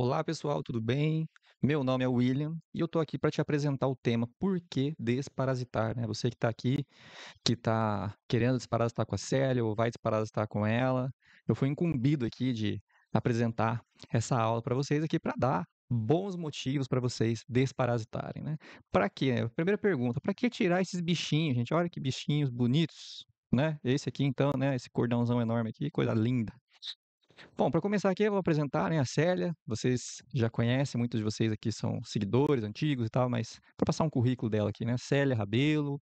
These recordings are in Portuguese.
Olá, pessoal, tudo bem? Meu nome é William e eu tô aqui para te apresentar o tema Por que desparasitar, né? Você que está aqui, que está querendo desparasitar com a Célia ou vai desparasitar com ela, eu fui incumbido aqui de apresentar essa aula para vocês aqui para dar bons motivos para vocês desparasitarem, né? Para quê? Primeira pergunta, para que tirar esses bichinhos, gente? Olha que bichinhos bonitos, né? Esse aqui então, né? Esse cordãozão enorme aqui, coisa linda. Bom, para começar aqui, eu vou apresentar, né, a Célia. Vocês já conhecem, muitos de vocês aqui são seguidores antigos e tal, mas para passar um currículo dela aqui, né? Célia Rabelo,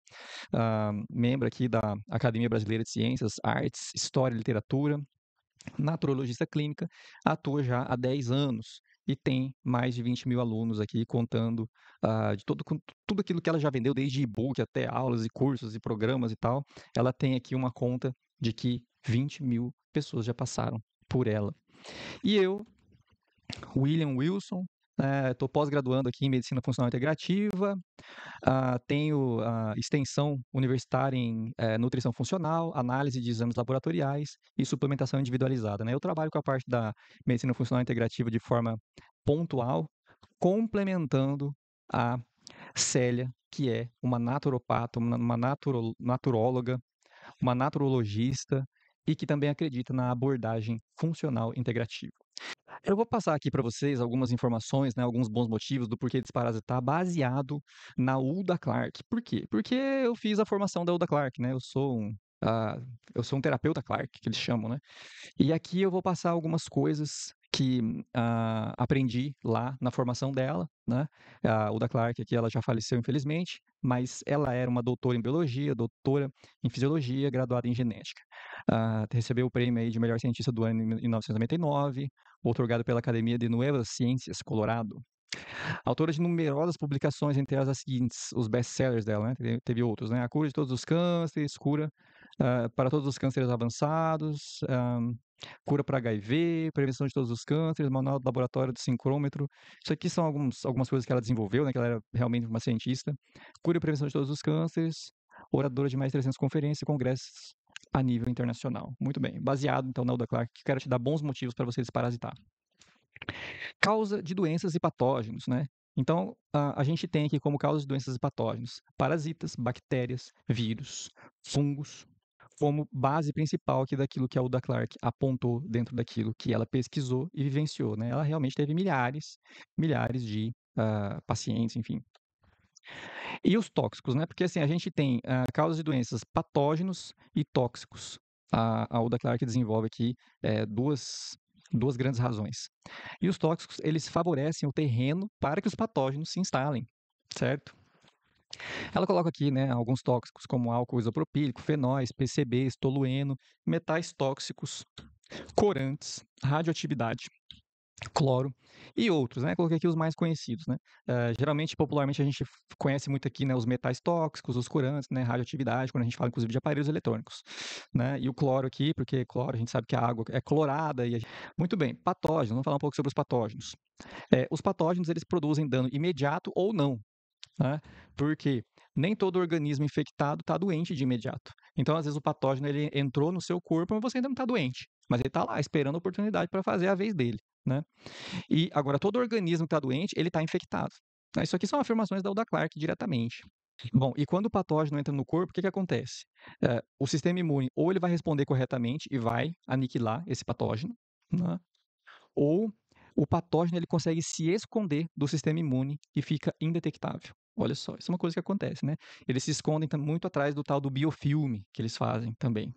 membro aqui da Academia Brasileira de Ciências, Artes, História e Literatura, naturologista clínica, atua já há 10 anos e tem mais de 20 mil alunos aqui, contando de tudo aquilo que ela já vendeu, desde e-book até aulas e cursos e programas e tal. Ela tem aqui uma conta de que 20 mil pessoas já passaram por ela. E eu, William Wilson, estou pós-graduando aqui em Medicina Funcional Integrativa, tenho extensão universitária em nutrição funcional, análise de exames laboratoriais e suplementação individualizada, né? Eu trabalho com a parte da Medicina Funcional Integrativa de forma pontual, complementando a Célia, que é uma naturopata, uma naturóloga, uma naturologista e que também acredita na abordagem funcional integrativa. Eu vou passar aqui para vocês algumas informações, né, alguns bons motivos do porquê desparasitar, baseado na Uda Clark. Por quê? Porque eu fiz a formação da Uda Clark, né? Eu sou um terapeuta Clark, que eles chamam, né? E aqui eu vou passar algumas coisas que aprendi lá na formação dela, né? A Uda Clark aqui, ela já faleceu, infelizmente, mas ela era uma doutora em biologia, doutora em fisiologia, graduada em genética. Recebeu o prêmio aí de melhor cientista do ano em 1999, outorgado pela Academia de Nuevas Ciências, Colorado. Autora de numerosas publicações, entre as seguintes, os best-sellers dela, né? Teve outros, né? A cura de todos os cânceres, cura para todos os cânceres avançados, cura para HIV, prevenção de todos os cânceres, manual do laboratório do sincrômetro. Isso aqui são algumas coisas que ela desenvolveu, né? Que ela era realmente uma cientista. Cura e prevenção de todos os cânceres, oradora de mais de 300 conferências e congressos a nível internacional. Muito bem. Baseado, então, na Uda Clark, que quero te dar bons motivos para você desparasitar. Causa de doenças e patógenos, né? Então, a gente tem aqui como causa de doenças e patógenos parasitas, bactérias, vírus, fungos, como base principal aqui daquilo que a Uda Clark apontou dentro daquilo que ela pesquisou e vivenciou, né? Ela realmente teve milhares de pacientes, enfim. E os tóxicos, né? Porque assim, a gente tem causas de doenças patógenos e tóxicos. A Uda Clark desenvolve aqui duas grandes razões. E os tóxicos, eles favorecem o terreno para que os patógenos se instalem, certo? Ela coloca aqui, né, alguns tóxicos como álcool isopropílico, fenóis, PCBs, tolueno, metais tóxicos, corantes, radioatividade, cloro e outros, né? Coloquei aqui os mais conhecidos, né? Geralmente, popularmente, a gente conhece muito aqui, né, os metais tóxicos, os corantes, né, radioatividade, quando a gente fala, inclusive, de aparelhos eletrônicos, né? E o cloro aqui, porque cloro, a gente sabe que a água é clorada e Muito bem, patógenos, vamos falar um pouco sobre os patógenos. Os patógenos, eles produzem dano imediato ou não, né? Porque nem todo organismo infectado está doente de imediato. Então, às vezes, o patógeno ele entrou no seu corpo, mas você ainda não está doente. Mas ele está lá, esperando a oportunidade para fazer a vez dele, né? E agora, todo organismo que está doente, ele está infectado. Isso aqui são afirmações da Uda Clark diretamente. Bom, e quando o patógeno entra no corpo, o que que acontece? O sistema imune ou ele vai responder corretamente e vai aniquilar esse patógeno, né? Ou o patógeno ele consegue se esconder do sistema imune e fica indetectável. Olha só, isso é uma coisa que acontece, né? Eles se escondem muito atrás do tal do biofilme que eles fazem também.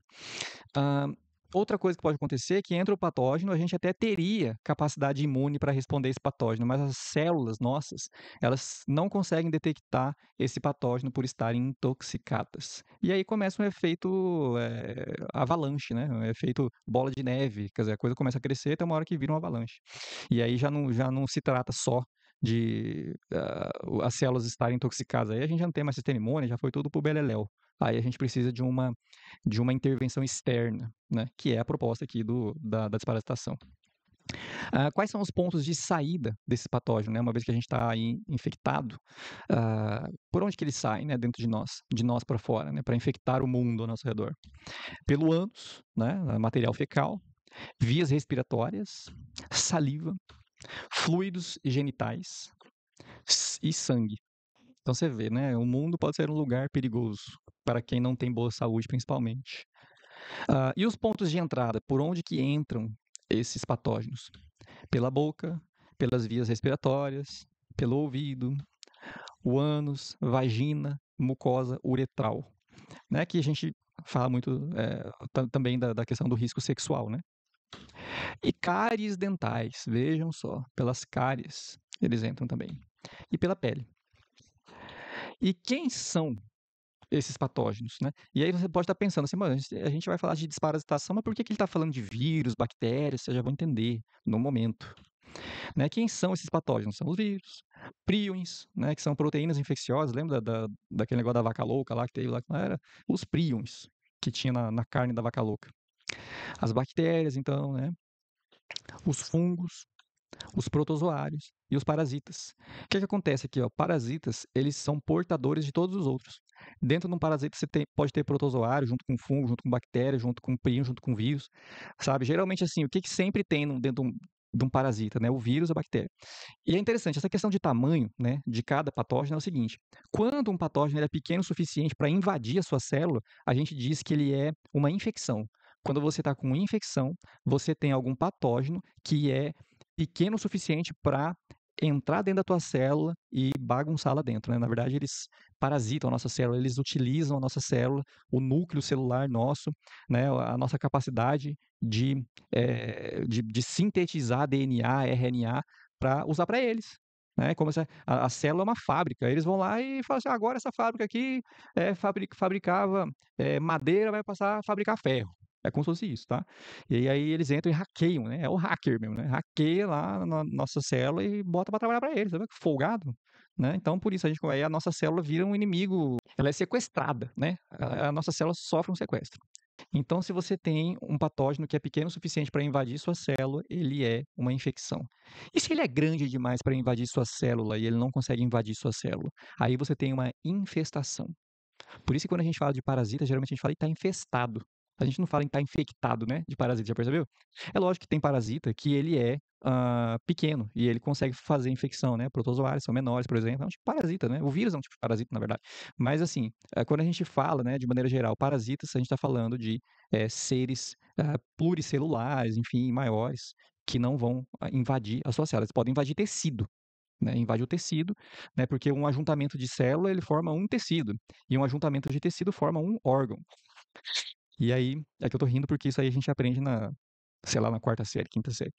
Ah, Outra coisa que pode acontecer é que entra o patógeno, a gente até teria capacidade imune para responder esse patógeno, mas as células nossas, elas não conseguem detectar esse patógeno por estarem intoxicadas. E aí começa um efeito avalanche, né? Um efeito bola de neve, quer dizer, a coisa começa a crescer até uma hora que vira uma avalanche. E aí já não se trata só de as células estarem intoxicadas. Aí a gente já não tem mais sistema imune, já foi tudo pro beleléu. Aí a gente precisa de uma intervenção externa, né, que é a proposta aqui da desparasitação. Quais são os pontos de saída desse patógeno, né, uma vez que a gente está infectado, por onde que ele sai, né, dentro de nós para fora, né, para infectar o mundo ao nosso redor? Pelo ânus, né, material fecal, vias respiratórias, saliva, fluidos genitais e sangue. Então você vê, né? O mundo pode ser um lugar perigoso para quem não tem boa saúde, principalmente. E os pontos de entrada, por onde que entram esses patógenos? Pela boca, pelas vias respiratórias, pelo ouvido, o ânus, vagina, mucosa uretral, né? Que a gente fala muito também da questão do risco sexual, né? E cáries dentais, vejam só, pelas cáries eles entram também. E pela pele. E quem são esses patógenos, né? E aí você pode estar pensando assim, mano, a gente vai falar de desparasitação, mas por que ele está falando de vírus, bactérias? Vocês já vão entender no momento. Né? Quem são esses patógenos? São os vírus, prions, né? Que são proteínas infecciosas. Lembra daquele negócio da vaca louca lá que teve lá? Era os prions que tinha na carne da vaca louca. As bactérias, então, né? Os fungos, os protozoários e os parasitas. O que acontece aqui? Ó? Parasitas, eles são portadores de todos os outros. Dentro de um parasita você pode ter protozoário junto com fungo, junto com bactéria, junto com prion, junto com vírus, sabe? Geralmente assim, o que sempre tem dentro de um parasita, né? O vírus, a bactéria. E é interessante, essa questão de tamanho, né, de cada patógeno é o seguinte: quando um patógeno é pequeno o suficiente para invadir a sua célula, a gente diz que ele é uma infecção. Quando você está com infecção, você tem algum patógeno que é pequeno o suficiente para entrar dentro da tua célula e bagunçar lá dentro, né? Na verdade, eles parasitam a nossa célula, eles utilizam a nossa célula, o núcleo celular nosso, né? A nossa capacidade de sintetizar DNA, RNA, para usar para eles. Né? Como se a célula é uma fábrica, eles vão lá e falam assim: agora essa fábrica aqui fabricava madeira, vai passar a fabricar ferro. É como se fosse isso, tá? E aí eles entram e hackeiam, né? É o hacker mesmo, né? Hackeia lá na nossa célula e bota para trabalhar para eles, sabe? Folgado, né? Então por isso aí a nossa célula vira um inimigo, ela é sequestrada, né? A nossa célula sofre um sequestro. Então, se você tem um patógeno que é pequeno o suficiente para invadir sua célula, ele é uma infecção. E se ele é grande demais para invadir sua célula e ele não consegue invadir sua célula, aí você tem uma infestação. Por isso que quando a gente fala de parasita, geralmente a gente fala em estar infestado. A gente não fala em estar infectado, né, de parasita, já percebeu? É lógico que tem parasita que ele é pequeno e ele consegue fazer infecção, né? Protozoários são menores, por exemplo, é um tipo de parasita, né? O vírus é um tipo de parasita, na verdade. Mas assim, quando a gente fala, né, de maneira geral, parasitas, a gente está falando de seres pluricelulares, enfim, maiores, que não vão invadir as suas células. Eles podem invadir tecido, né, invade o tecido, né, porque um ajuntamento de célula ele forma um tecido e um ajuntamento de tecido forma um órgão. E aí é que eu tô rindo porque isso aí a gente aprende sei lá, na quarta série, quinta série.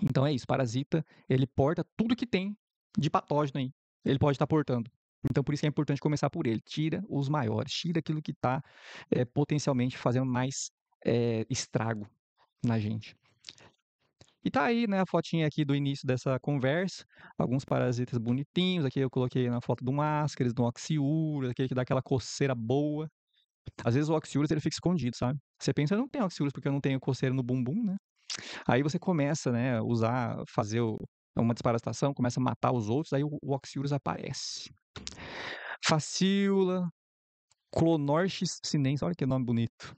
Então é isso, parasita, ele porta tudo que tem de patógeno aí. Ele pode estar portando. Então por isso que é importante começar por ele. Tira os maiores, tira aquilo que está potencialmente fazendo mais estrago na gente. E tá aí, né, a fotinha aqui do início dessa conversa, alguns parasitas bonitinhos, aqui eu coloquei na foto do máscaras, do oxiurus, aquele que dá aquela coceira boa. Às vezes o oxiurus ele fica escondido, sabe? Você pensa, eu não tenho oxiurus porque eu não tenho coceira no bumbum, né? Aí você começa, né, fazer uma desparasitação, começa a matar os outros, aí o oxiurus aparece. Facíola, Clonorchis sinensis, olha que nome bonito.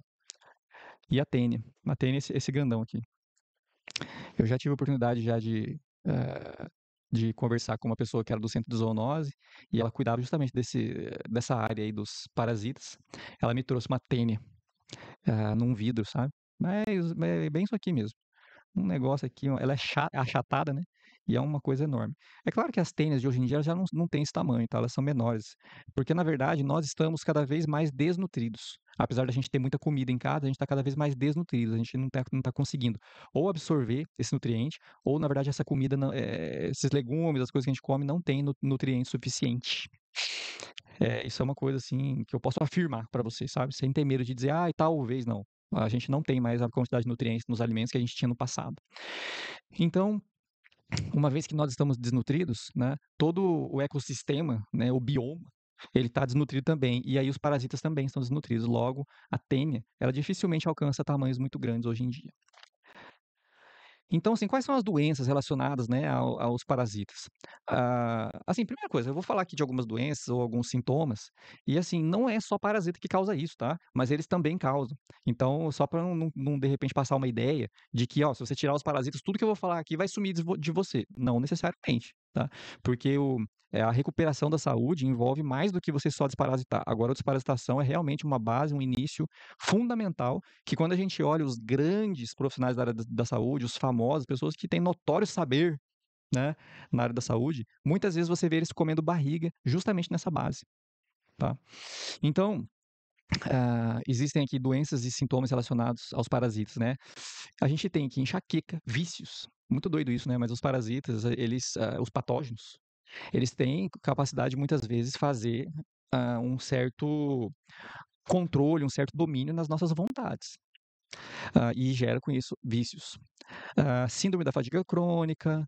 E a tênia esse grandão aqui. Eu já tive a oportunidade já de conversar com uma pessoa que era do centro de zoonose e ela cuidava justamente dessa área aí dos parasitas. Ela me trouxe uma tênia num vidro, sabe? Mas é bem isso aqui mesmo. Um negócio aqui, ela é achatada, né? E é uma coisa enorme. É claro que as tênias de hoje em dia já não têm esse tamanho, tá? Elas são menores. Porque, na verdade, nós estamos cada vez mais desnutridos. Apesar da gente ter muita comida em casa, a gente está cada vez mais desnutrido. A gente não tá conseguindo ou absorver esse nutriente, ou, na verdade, essa comida, esses legumes, as coisas que a gente come, não tem nutriente suficiente. Isso é uma coisa, assim, que eu posso afirmar para vocês, sabe? Sem ter medo de dizer, e talvez não. A gente não tem mais a quantidade de nutrientes nos alimentos que a gente tinha no passado. Então, uma vez que nós estamos desnutridos, né, todo o ecossistema, né, o bioma, ele está desnutrido também. E aí os parasitas também estão desnutridos. Logo, a tênia, ela dificilmente alcança tamanhos muito grandes hoje em dia. Então, assim, quais são as doenças relacionadas, né, aos parasitas? Assim, primeira coisa, eu vou falar aqui de algumas doenças ou alguns sintomas, e assim, não é só parasita que causa isso, tá? Mas eles também causam. Então, só para não, de repente passar uma ideia de que, ó, se você tirar os parasitas, tudo que eu vou falar aqui vai sumir de você. Não necessariamente, tá? Porque a recuperação da saúde envolve mais do que você só desparasitar. Agora, a desparasitação é realmente uma base, um início fundamental que quando a gente olha os grandes profissionais da área da saúde, os famosos, pessoas que têm notório saber, né, na área da saúde, muitas vezes você vê eles comendo barriga justamente nessa base, tá? Então, existem aqui doenças e sintomas relacionados aos parasitas, né? A gente tem aqui enxaqueca, vícios, muito doido isso, né? Mas os parasitas, os patógenos, eles têm capacidade muitas vezes fazer um certo controle, um certo domínio nas nossas vontades. E gera com isso vícios. Síndrome da fadiga crônica,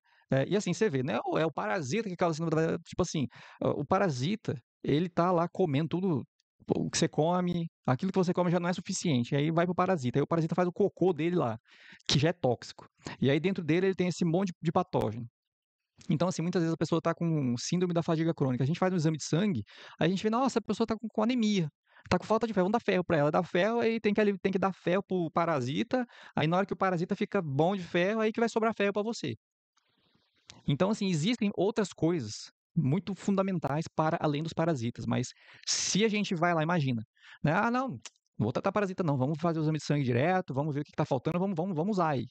e assim, você vê, né, é o parasita que causa síndrome da tipo assim, o parasita, ele tá lá comendo tudo o que você come, aquilo que você come já não é suficiente, aí vai pro parasita, aí o parasita faz o cocô dele lá, que já é tóxico. E aí dentro dele ele tem esse monte de patógeno. Então, assim, muitas vezes a pessoa tá com síndrome da fadiga crônica, a gente faz um exame de sangue, a gente vê: "Nossa, a pessoa tá com anemia, tá com falta de ferro, vamos dar ferro pra ela", dá ferro, aí tem que dar ferro pro parasita, aí na hora que o parasita fica bom de ferro, aí que vai sobrar ferro pra você. Então, assim, existem outras coisas muito fundamentais para além dos parasitas, mas se a gente vai lá, imagina, né? Ah, não, vou tratar parasita não, vamos fazer o exame de sangue direto, vamos ver o que está faltando, vamos usar aí.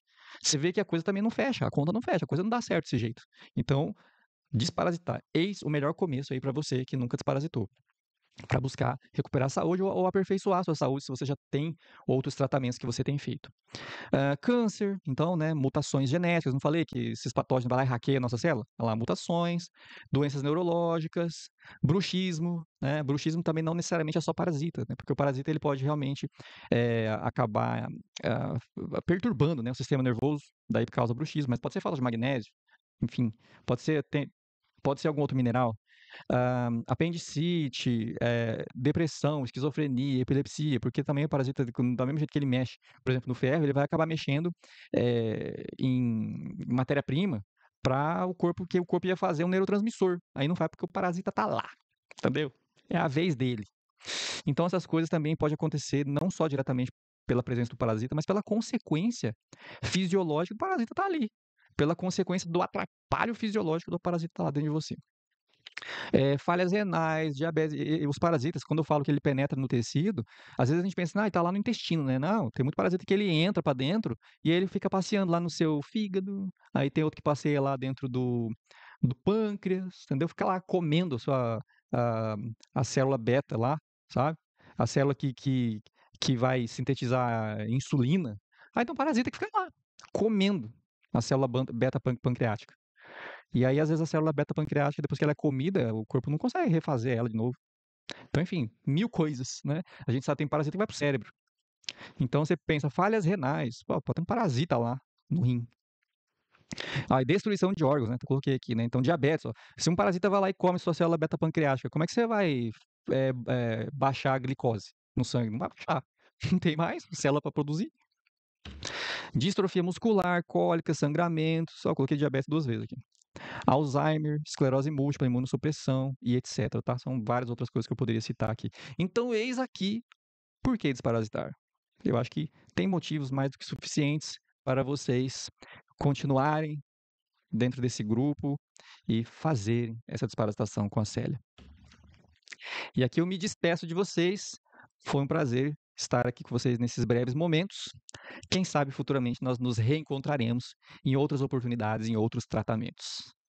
Você vê que a coisa também não fecha, a conta não fecha, a coisa não dá certo desse jeito. Então, desparasitar, eis o melhor começo aí para você que nunca desparasitou para buscar recuperar a saúde ou aperfeiçoar a sua saúde se você já tem outros tratamentos que você tem feito. Câncer, então, né, mutações genéticas, não falei que esses patógenos vão lá e hackeiam a nossa célula? Olha lá, mutações, doenças neurológicas, bruxismo, né, bruxismo também não necessariamente é só parasita, né, porque o parasita ele pode realmente acabar ah, perturbando, né, o sistema nervoso, daí por causa do bruxismo, mas pode ser falta de magnésio, enfim, pode ser, pode ser algum outro mineral, apendicite, depressão, esquizofrenia, epilepsia, porque também o parasita, da mesma jeito que ele mexe, por exemplo, no ferro, ele vai acabar mexendo em matéria-prima para o corpo, que o corpo ia fazer um neurotransmissor. Aí não vai porque o parasita tá lá, entendeu? É a vez dele. Então essas coisas também podem acontecer não só diretamente pela presença do parasita, mas pela consequência fisiológica do parasita estar ali. Pela consequência do atrapalho fisiológico do parasita estar lá dentro de você. Falhas renais, diabetes, e os parasitas, quando eu falo que ele penetra no tecido, às vezes a gente pensa, ah, tá lá no intestino, né? Não, tem muito parasita que ele entra para dentro e aí ele fica passeando lá no seu fígado, aí tem outro que passeia lá dentro do pâncreas, entendeu? Fica lá comendo a, a célula beta lá, sabe? A célula que vai sintetizar insulina. Aí tem um parasita que fica lá, comendo a célula beta pancreática. E aí, às vezes, a célula beta-pancreática, depois que ela é comida, o corpo não consegue refazer ela de novo. Então, enfim, mil coisas, né? A gente sabe que tem parasita que vai pro cérebro. Então, você pensa, falhas renais. Pô, pode ter um parasita lá no rim. E destruição de órgãos, né? Eu coloquei aqui, né? Então, diabetes, ó. Se um parasita vai lá e come sua célula beta-pancreática, como é que você vai baixar a glicose no sangue? Não vai baixar. Não tem mais célula para produzir. Distrofia muscular, cólica, sangramento. Só coloquei diabetes 2 vezes aqui. Alzheimer, esclerose múltipla, imunossupressão e etc, tá? São várias outras coisas que eu poderia citar aqui. Então, eis aqui por que desparasitar. Eu acho que tem motivos mais do que suficientes para vocês continuarem dentro desse grupo e fazerem essa desparasitação com a Célia. E aqui eu me despeço de vocês. Foi um prazer estar aqui com vocês nesses breves momentos. Quem sabe futuramente nós nos reencontraremos em outras oportunidades, em outros tratamentos.